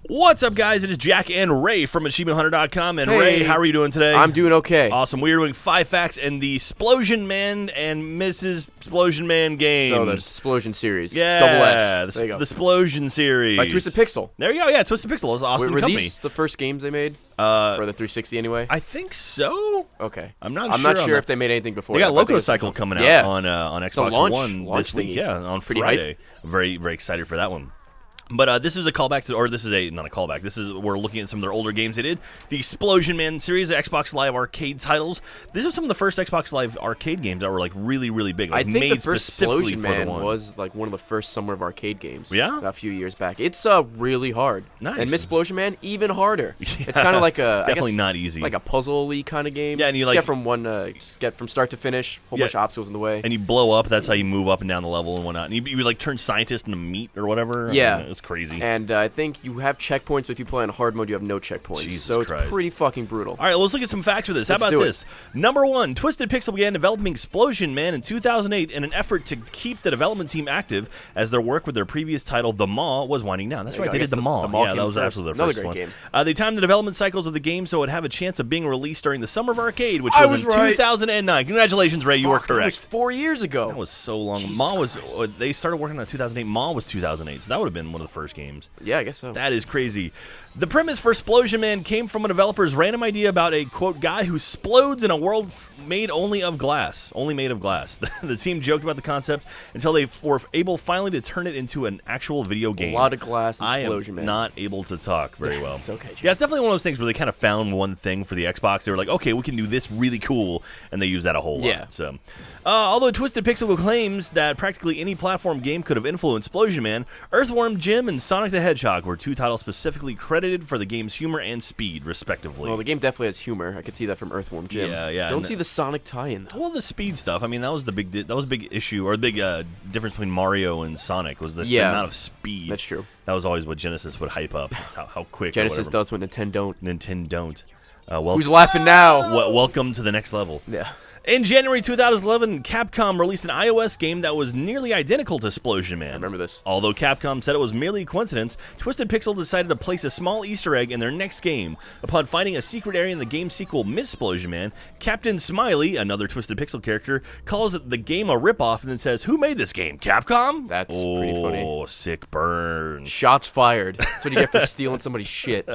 What's up, guys? It is Jack and Ray from AchievementHunter.com. And Hey. Ray, how are you doing today? I'm doing okay. Awesome. We are doing 5 facts and the Splosion Man and Mrs. Splosion Man games. So the Splosion series. Yeah. Double S. There you go. The Splosion series. By Twisted Pixel. There you go. Yeah, Twisted Pixel. It was an awesome Were company. these the first games they made? For the 360 anyway? I think so. Okay. I'm not I'm sure not on sure that. if they made anything before They got that, but I think Loco it's Cycle something. coming Yeah. out on Xbox launch One this week. thingy. Yeah, on Pretty Friday. Very, very excited for that one. But this is a callback to, or this is not a callback. We're looking at some of their older games they did. The Splosion Man series, the Xbox Live Arcade titles. These are some of the first Xbox Live Arcade games that were like really, really big. Like, I think made the first specifically Splosion for Man the one. was like one of the first Summer of Arcade games. Yeah? A few years back. It's really hard. Nice. And Miss Splosion Man, even harder. Yeah. It's kind of like a... Definitely I guess, not easy. Like a puzzle-y kind of game. Yeah, and you just like... get from start to finish. Whole bunch of obstacles in the way. And you blow up. That's how you move up and down the level and whatnot. And you like turn scientist into meat or whatever. Yeah. I mean, it's crazy. And I think you have checkpoints, but if you play on hard mode, you have no checkpoints. Jesus so it's Christ. pretty fucking brutal. All right, let's look at some facts for this. How Let's about do it. this? Number 1, Twisted Pixel began developing Splosion Man in 2008 in an effort to keep the development team active as their work with their previous title, The Maw, was winding down. That's There you right, go. they I did The guess Maw. The Maw Yeah, came that was first. absolutely their Another first great one. game. They timed the development cycles of the game so it would have a chance of being released during the Summer of Arcade, which I was in was right. 2009. Congratulations, Ray, you were Fuck, that was correct. 4 years ago. That was so long. Jesus Maw was. Christ. They started working on 2008. Maw was 2008, so that would have been one of the first games. Yeah, I guess so. That is crazy. The premise for Splosion Man came from a developer's random idea about a, quote, guy who splodes in a world made only of glass. Only made of glass. The team joked about the concept until they were able finally to turn it into an actual video game. A lot of glass and I Splosion am Man. not able to talk very well. It's okay, Jim. Yeah, it's definitely one of those things where they kind of found one thing for the Xbox. They were like, okay, we can do this really cool, and they use that a whole lot. Yeah. So, although Twisted Pixel claims that practically any platform game could have influenced Splosion Man, Earthworm Jim and Sonic the Hedgehog were 2 titles specifically credited for the game's humor and speed, respectively. Well, the game definitely has humor. I could see that from Earthworm Jim. Yeah. Don't and see the Sonic tie-in, though. well, the speed stuff. I mean, that was the big issue, or the big difference between Mario and Sonic was the amount of speed. That's true. That was always what Genesis would hype up. It's how quick. Genesis or does what Nintendo don't. Nintendo don't. Who's laughing now? Welcome to the next level. Yeah. In January 2011, Capcom released an iOS game that was nearly identical to Splosion Man. I remember this. Although Capcom said it was merely a coincidence, Twisted Pixel decided to place a small Easter egg in their next game. Upon finding a secret area in the game sequel Miss Splosion Man, Captain Smiley, another Twisted Pixel character, calls the game a ripoff and then says, "Who made this game? Capcom?" That's pretty funny. Oh, sick burn. Shots fired. That's what you get for stealing somebody's shit.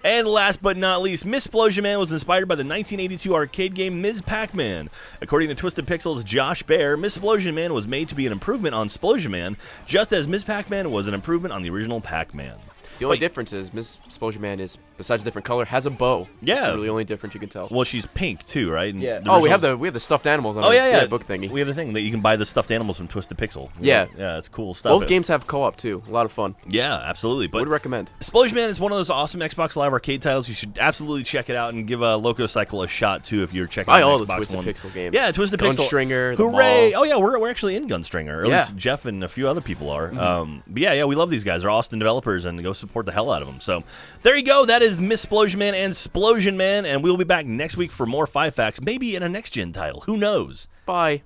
And last but not least, Miss Splosion Man was inspired by the 1982 arcade game Ms. Pac-Man. According to Twisted Pixel's Josh Baer, Miss Splosion Man was made to be an improvement on Splosion Man, just as Ms. Pac-Man was an improvement on the original Pac-Man. The only difference is Miss Splosion Man is, besides a different color, has a bow. Yeah. That's really the only difference you can tell. Well, she's pink too, right? And Yeah. the Oh, we original- have the stuffed animals on Oh yeah. book thingy. We have the thing that you can buy the stuffed animals from Twisted Pixel. Yeah. Yeah, it's cool stuff. Both games have co-op too. A lot of fun. Yeah, absolutely. But Would recommend. Splosion Man is one of those awesome Xbox Live Arcade titles. You should absolutely check it out and give Loco Cycle a shot too if you're checking Buy out all Xbox the Twisted One. Pixel games. Yeah, Twisted Pixel. Gunstringer, The Hooray! Maw. Oh yeah, we're actually in Gunstringer. Or at Yeah. least Jeff and a few other people are. But yeah, we love these guys. They're Austin developers, and go support the hell out of them. So there you go. That is Miss Splosion Man and Splosion Man, and we'll be back next week for more 5 facts, maybe in a next gen title. Who knows? Bye.